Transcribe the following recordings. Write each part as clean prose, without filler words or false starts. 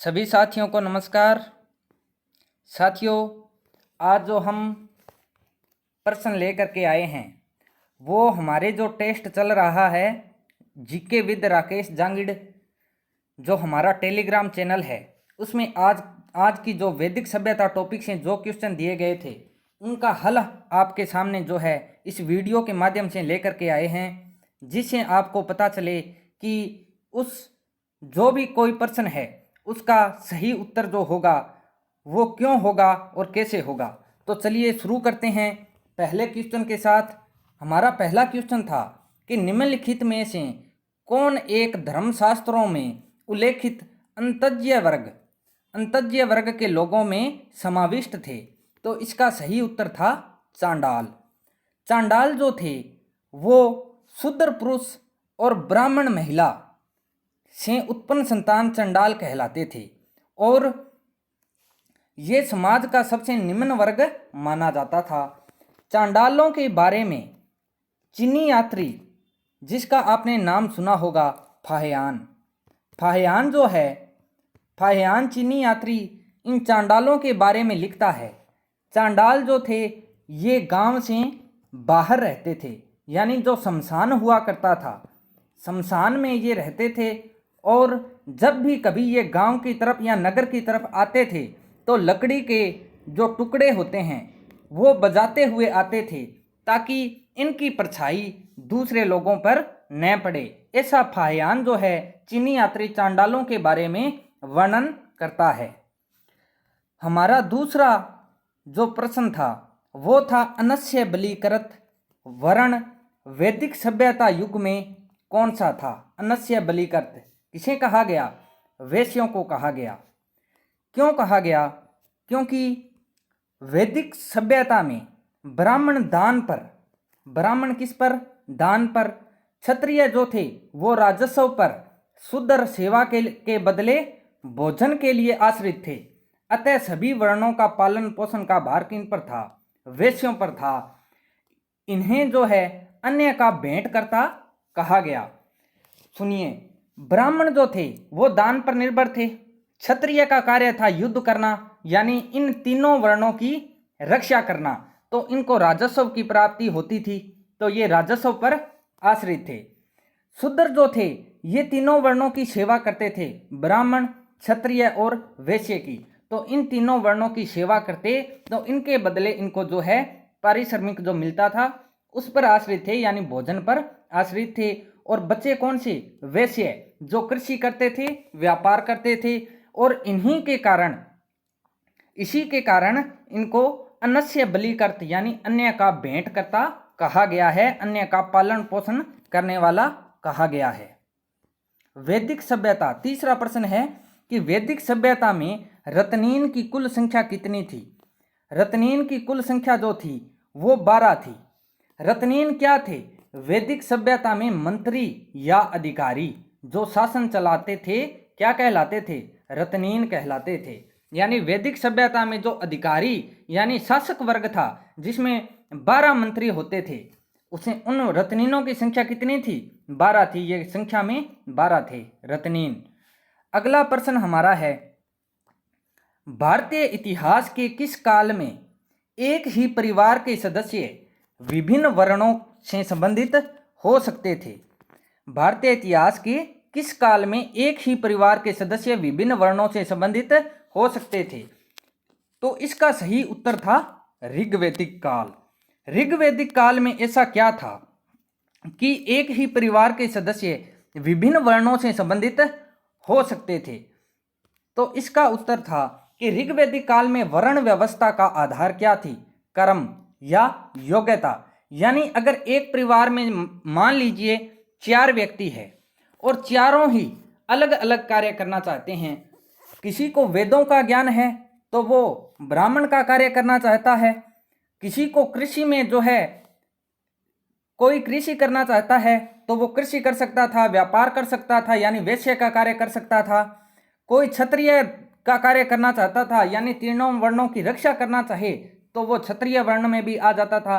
सभी साथियों को नमस्कार। साथियों, आज जो हम प्रश्न लेकर के आए हैं वो हमारे जो टेस्ट चल रहा है जीके विद राकेश जांगिड़, जो हमारा टेलीग्राम चैनल है, उसमें आज की जो वैदिक सभ्यता टॉपिक से जो क्वेश्चन दिए गए थे उनका हल आपके सामने जो है इस वीडियो के माध्यम से लेकर के आए हैं, जिससे आपको पता चले कि उस जो भी कोई प्रश्न है उसका सही उत्तर जो होगा वो क्यों होगा और कैसे होगा। तो चलिए शुरू करते हैं पहले क्वेश्चन के साथ। हमारा पहला क्वेश्चन था कि निम्नलिखित में से कौन एक धर्मशास्त्रों में उल्लेखित अंतज्य वर्ग के लोगों में समाविष्ट थे। तो इसका सही उत्तर था चांडाल। चांडाल जो थे वो शूद्र पुरुष और ब्राह्मण महिला से उत्पन्न संतान चंडाल कहलाते थे और ये समाज का सबसे निम्न वर्ग माना जाता था। चांडालों के बारे में चीनी यात्री जिसका आपने नाम सुना होगा फाहियान जो है, फाहियान चीनी यात्री इन चांडालों के बारे में लिखता है। चांडाल जो थे ये गांव से बाहर रहते थे, यानी जो शमशान हुआ करता था शमशान में ये रहते थे, और जब भी कभी ये गांव की तरफ या नगर की तरफ आते थे तो लकड़ी के जो टुकड़े होते हैं वो बजाते हुए आते थे ताकि इनकी परछाई दूसरे लोगों पर न पड़े। ऐसा फाहियान जो है चीनी यात्री चांडालों के बारे में वर्णन करता है। हमारा दूसरा जो प्रश्न था वो था अनस्य बलिकृत वर्ण वैदिक सभ्यता युग में कौन सा था। अनस्य बलिकृत किसे कहा गया? वैश्यों को कहा गया। क्यों कहा गया? क्योंकि वैदिक सभ्यता में ब्राह्मण दान पर, ब्राह्मण किस पर? दान पर। क्षत्रिय जो थे वो राजस्व पर, शूद्र सेवा के बदले भोजन के लिए आश्रित थे। अतः सभी वर्णों का पालन पोषण का भार किन पर था? वैश्यों पर था। इन्हें जो है अन्य का भेंट करता कहा गया। सुनिए, ब्राह्मण जो थे वो दान पर निर्भर थे, क्षत्रिय का कार्य था युद्ध करना, यानी इन तीनों वर्णों की रक्षा करना, तो इनको राजस्व की प्राप्ति होती थी, तो ये राजस्व पर आश्रित थे। शूद्र जो थे ये तीनों वर्णों की सेवा करते थे, ब्राह्मण, क्षत्रिय और वैश्य की, तो इन तीनों वर्णों की सेवा करते, तो इनके बदले इनको जो है पारिश्रमिक जो मिलता था उस पर आश्रित थे, यानी भोजन पर आश्रित थे। और बच्चे कौन से? वैश्य, जो कृषि करते थे, व्यापार करते थे, और इसी के कारण इनको अनस्य बलिकृत यानी अन्य का भेंट करता कहा गया है, अन्य का पालन पोषण करने वाला कहा गया है। वैदिक सभ्यता, तीसरा प्रश्न है कि वैदिक सभ्यता में रत्नीन की कुल संख्या कितनी थी? रत्नीन की कुल संख्या जो थी वो 12 थी। रत्नीन क्या थे? वैदिक सभ्यता में मंत्री या अधिकारी जो शासन चलाते थे क्या कहलाते थे? रत्नीन कहलाते थे। यानी वैदिक सभ्यता में जो अधिकारी यानी शासक वर्ग था जिसमें 12 मंत्री होते थे, उसे उन रत्नीनों की संख्या कितनी थी? 12 थी। ये संख्या में 12 थे रत्नीन। अगला प्रश्न हमारा है, भारतीय इतिहास के किस काल में एक ही परिवार के सदस्य विभिन्न वर्णों से संबंधित हो सकते थे? भारतीय इतिहास के किस काल में एक ही परिवार के सदस्य विभिन्न वर्णों से संबंधित हो सकते थे? तो इसका सही उत्तर था ऋग्वैदिक काल। ऋग्वैदिक काल में ऐसा क्या था कि एक ही परिवार के सदस्य विभिन्न वर्णों से संबंधित हो सकते थे? तो इसका उत्तर था कि ऋग्वैदिक काल में वर्ण व्यवस्था का आधार क्या थी? कर्म या योग्यता। यानी अगर एक परिवार में मान लीजिए 4 व्यक्ति है और चारों ही अलग अलग कार्य करना चाहते हैं, किसी को वेदों का ज्ञान है तो वो ब्राह्मण का कार्य करना चाहता है, किसी को कृषि में जो है कोई कृषि करना चाहता है तो वो कृषि कर सकता था, व्यापार कर सकता था, यानी वैश्य का कार्य कर सकता था, कोई क्षत्रिय का कार्य करना चाहता था यानी तीनों वर्णों की रक्षा करना चाहे तो वो क्षत्रिय वर्ण में भी आ जाता था।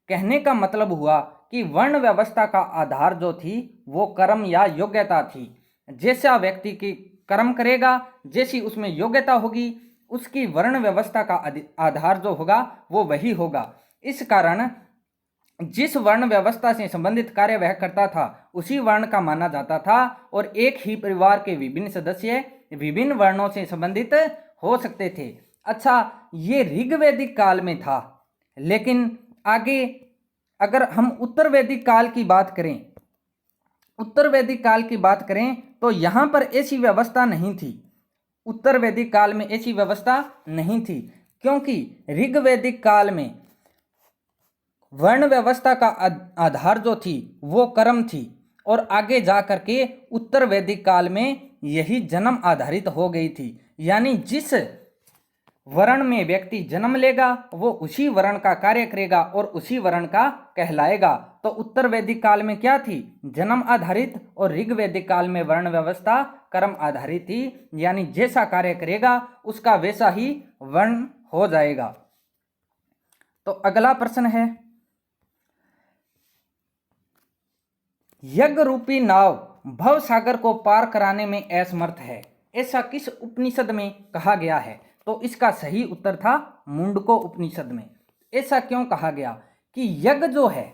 कहने का मतलब हुआ कि वर्ण व्यवस्था का आधार जो थी वो कर्म या योग्यता थी। जैसा व्यक्ति की कर्म करेगा, जैसी उसमें योग्यता होगी, उसकी वर्ण व्यवस्था का आधार जो होगा वो वही होगा। इस कारण जिस वर्ण व्यवस्था से संबंधित कार्य वह करता था उसी वर्ण का माना जाता था, और एक ही परिवार के विभिन्न सदस्य विभिन्न वर्णों से संबंधित हो सकते थे। अच्छा, ये ऋग्वैदिक काल में था, लेकिन आगे अगर हम उत्तर वैदिक काल की बात करें, उत्तर वैदिक काल की बात करें तो यहाँ पर ऐसी व्यवस्था नहीं थी। उत्तर वैदिक काल में ऐसी व्यवस्था नहीं थी, क्योंकि ऋग्वैदिक काल में वर्ण व्यवस्था का आधार जो थी वो कर्म थी, और आगे जा करके उत्तर वैदिक काल में यही जन्म आधारित हो गई थी। यानी जिस वर्ण में व्यक्ति जन्म लेगा वो उसी वर्ण का कार्य करेगा और उसी वर्ण का कहलाएगा। तो उत्तर वैदिक काल में क्या थी? जन्म आधारित, और ऋग्वैदिक काल में वर्ण व्यवस्था कर्म आधारित थी। यानी जैसा कार्य करेगा उसका वैसा ही वर्ण हो जाएगा। तो अगला प्रश्न है, यज्ञ रूपी नाव भव सागर को पार कराने में असमर्थ है, ऐसा किस उपनिषद में कहा गया है? तो इसका सही उत्तर था मुंडको उपनिषद में। ऐसा क्यों कहा गया कि यज्ञ जो है,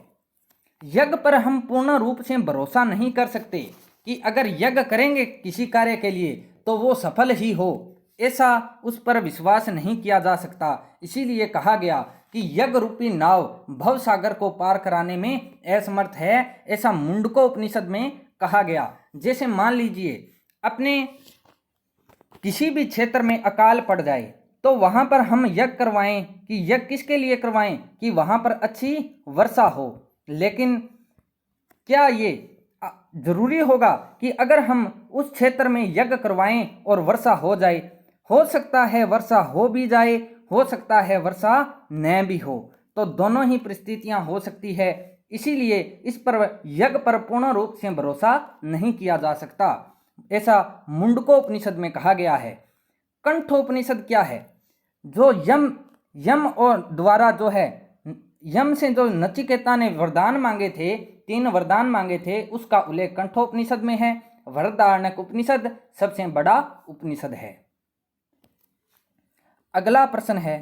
यज्ञ पर हम पूर्ण रूप से भरोसा नहीं कर सकते कि अगर यज्ञ करेंगे किसी कार्य के लिए तो वो सफल ही हो, ऐसा उस पर विश्वास नहीं किया जा सकता। इसीलिए कहा गया कि यज्ञ रूपी नाव भव सागर को पार कराने में असमर्थ है, ऐसा मुंडको उपनिषद में कहा गया। जैसे मान लीजिए अपने किसी भी क्षेत्र में अकाल पड़ जाए तो वहां पर हम यज्ञ करवाएं, कि यज्ञ किसके लिए करवाएं? कि वहां पर अच्छी वर्षा हो। लेकिन क्या ये जरूरी होगा कि अगर हम उस क्षेत्र में यज्ञ करवाएं और वर्षा हो जाए? हो सकता है वर्षा हो भी जाए, हो सकता है वर्षा न भी हो, तो दोनों ही परिस्थितियां हो सकती है। इसीलिए इस पर यज्ञ पर पूर्ण रूप से भरोसा नहीं किया जा सकता, ऐसा मुंडको उपनिषद में कहा गया है। कंठोपनिषद क्या है? जो यम और द्वारा जो है, यम से जो नचिकेता ने वरदान मांगे थे, 3 वरदान मांगे थे, उसका उल्लेख कंठोपनिषद में है। वृहदारण्यक उपनिषद सबसे बड़ा उपनिषद है। अगला प्रश्न है,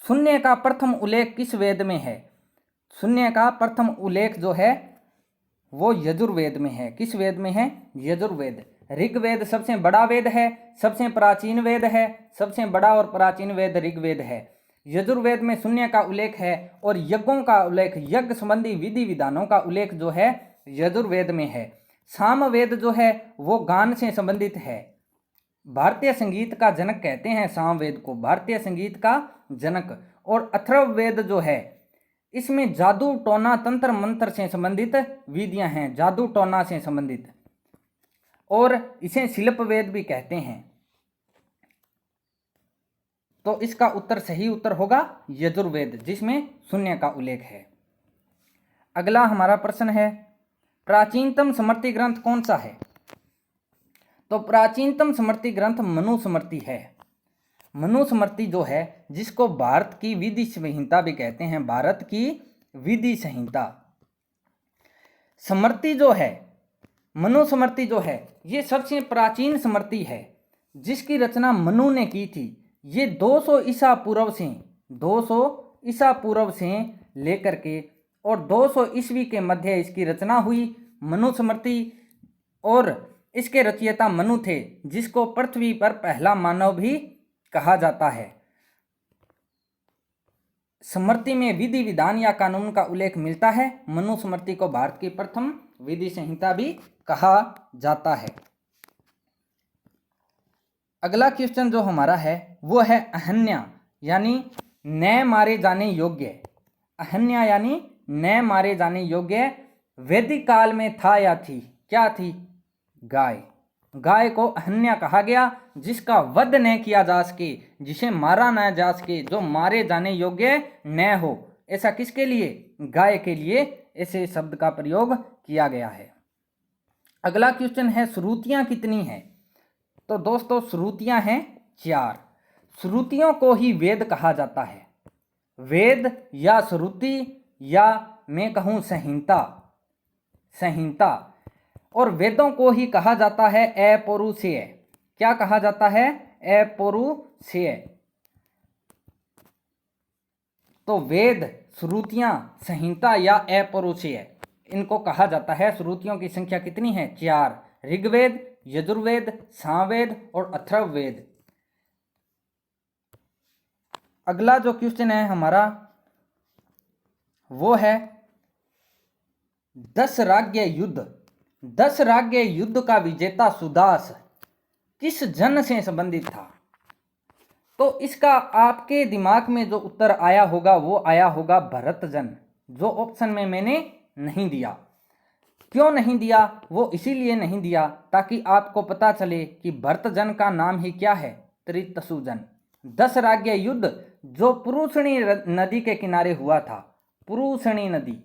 शून्य का प्रथम उल्लेख किस वेद में है? शून्य का प्रथम उल्लेख जो है वो यजुर्वेद में है। किस वेद में है? यजुर्वेद। ऋग्वेद सबसे बड़ा वेद है, सबसे प्राचीन वेद है, सबसे बड़ा और प्राचीन वेद ऋग्वेद है। यजुर्वेद में शून्य का उल्लेख है, और यज्ञों का उल्लेख, यज्ञ संबंधी विधि विधानों का उल्लेख जो है यजुर्वेद में है। सामवेद जो है वो गान से संबंधित है। भारतीय संगीत का जनक कहते हैं सामवेद को, भारतीय संगीत का जनक। और अथर्ववेद जो है इसमें जादू टोना तंत्र मंत्र से संबंधित विधियां हैं, जादू टोना से संबंधित, और इसे शिल्प वेद भी कहते हैं। तो इसका उत्तर, सही उत्तर होगा यजुर्वेद, जिसमें शून्य का उल्लेख है। अगला हमारा प्रश्न है, प्राचीनतम स्मृति ग्रंथ कौन सा है? तो प्राचीनतम स्मृति ग्रंथ मनुस्मृति है। मनुस्मृति जो है, जिसको भारत की विधि संहिता भी कहते हैं, भारत की विधि संहिता। स्मृति जो है, मनुस्मृति जो है, ये सबसे प्राचीन स्मृति है, जिसकी रचना मनु ने की थी। ये 200 ईसा पूर्व से, 200 ईसा पूर्व से लेकर के और 200 ईस्वी के मध्य इसकी रचना हुई मनुस्मृति। और इसके रचयिता मनु थे, जिसको पृथ्वी पर पहला मानव भी कहा जाता है। स्मृति में विधि विधान या कानून का उल्लेख मिलता है। मनुस्मृति को भारत की प्रथम विधि संहिता भी कहा जाता है। अगला क्वेश्चन जो हमारा है वो है अहन्या, यानी न मारे जाने योग्य। अहन्या यानी न मारे जाने योग्य वैदिक काल में था या थी? क्या थी? गाय। गाय को अहन्या कहा गया, जिसका वध न किया जा सके, जिसे मारा न जा सके, जो मारे जाने योग्य न हो। ऐसा किसके लिए? गाय के लिए ऐसे शब्द का प्रयोग किया गया है। अगला क्वेश्चन है, श्रुतियां कितनी हैं? तो दोस्तों श्रुतियां हैं 4। श्रुतियों को ही वेद कहा जाता है। वेद या श्रुति या मैं कहूँ संहिता। संहिता और वेदों को ही कहा जाता है अपौरुषेय। क्या कहा जाता है? अपौरुषेय। तो वेद, श्रुतियां, संहिता या अपौरुषेय, इनको कहा जाता है। श्रुतियों की संख्या कितनी है? 4। ऋग्वेद, यजुर्वेद, सामवेद और अथर्ववेद। अगला जो क्वेश्चन है हमारा वो है दशराज्य युद्ध। दशराज्य युद्ध का विजेता सुदास किस जन से संबंधित था? तो इसका आपके दिमाग में जो उत्तर आया होगा वो आया होगा भरतजन, जो ऑप्शन में मैंने नहीं दिया। क्यों नहीं दिया? वो इसीलिए नहीं दिया ताकि आपको पता चले कि भरतजन का नाम ही क्या है, त्रितसुजन। दशराज्य युद्ध जो पुरुषणी नदी के किनारे हुआ था, पुरुषणी नदी,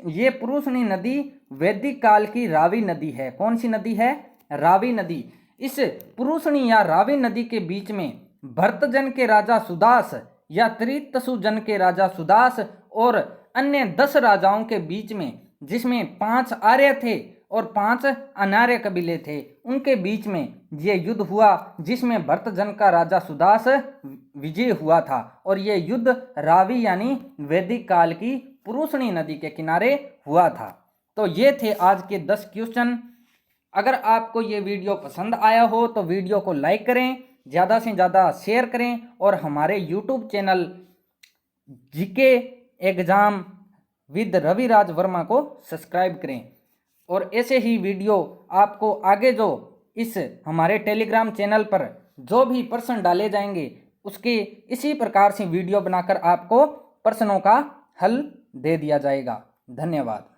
ये पुरुषणी नदी वैदिक काल की रावी नदी है। कौन सी नदी है? रावी नदी। इस पुरुषणी या रावी नदी के बीच में भरतजन के राजा सुदास या त्रितसुजन के राजा सुदास और अन्य 10 राजाओं के बीच में, जिसमें 5 आर्य थे और 5 अनार्य कबीले थे, उनके बीच में ये युद्ध हुआ, जिसमें भरतजन का राजा सुदास विजय हुआ था। और ये युद्ध रावी यानी वैदिक काल की पुरुषणी नदी के किनारे हुआ था। तो ये थे आज के 10 क्वेश्चन। अगर आपको ये वीडियो पसंद आया हो तो वीडियो को लाइक करें, ज़्यादा से ज़्यादा शेयर करें और हमारे YouTube channel GK exam with Raviraj Verma को सब्सक्राइब करें। और ऐसे ही वीडियो आपको आगे जो इस हमारे टेलीग्राम चैनल पर जो भी प्रश्न डाले जाएंगे उसके इसी प्रकार से वीडियो बनाकर आपको प्रश्नों का हल दे दिया जाएगा। धन्यवाद।